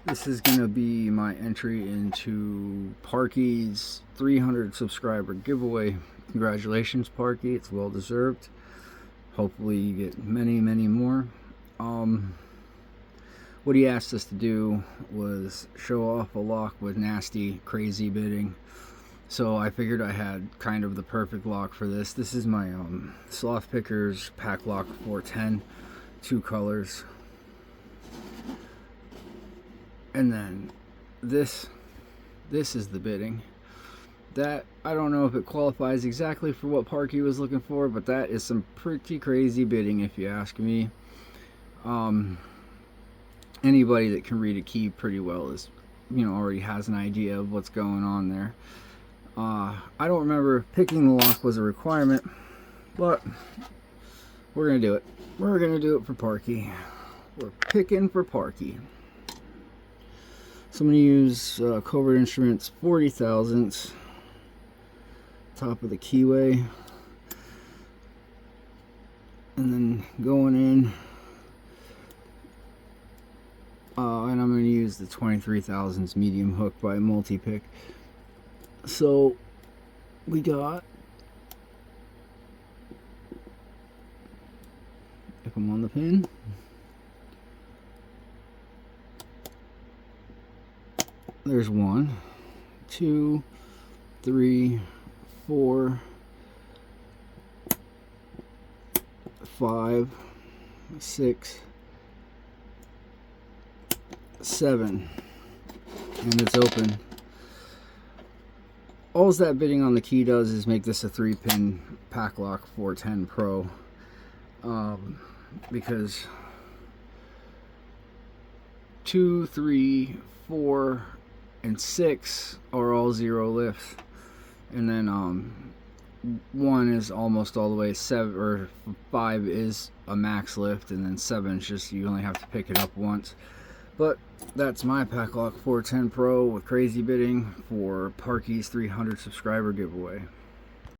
This is going to be my entry into Parky's 300 subscriber giveaway. Congratulations, Parky. It's well deserved. Hopefully you get many, many more. What he asked us to do was show off a lock with nasty, crazy bidding. So I figured I had kind of the perfect lock for this. This is my Sloth Pickers Pack Lock 410, 2 colors. And then this is the bidding. That, I don't know if it qualifies exactly for what Parky was looking for, but that is some pretty crazy bidding if you ask me. Anybody that can read a key pretty well is, already has an idea of what's going on there. I don't remember if picking the lock was a requirement, but we're gonna do it. We're gonna do it for Parky. We're picking for Parky. So I'm going to use Covert Instruments 40 thousandths, top of the keyway, and then going in, and I'm going to use the 23 thousandths medium hook by Multi-Pick. So we got, if I'm on the pin, there's 1, 2, 3, 4, 5, 6, 7, and it's open. All that bidding on the key does is make this a 3-pin Pack Lock 410 Pro, because 2, 3, 4, and 6 are all 0 lifts, and then 1 is almost all the way, 7 or 5 is a max lift, and then 7 is just you only have to pick it up once. But that's my Pack Lock 410 Pro with crazy bidding for Parky's 300 subscriber giveaway.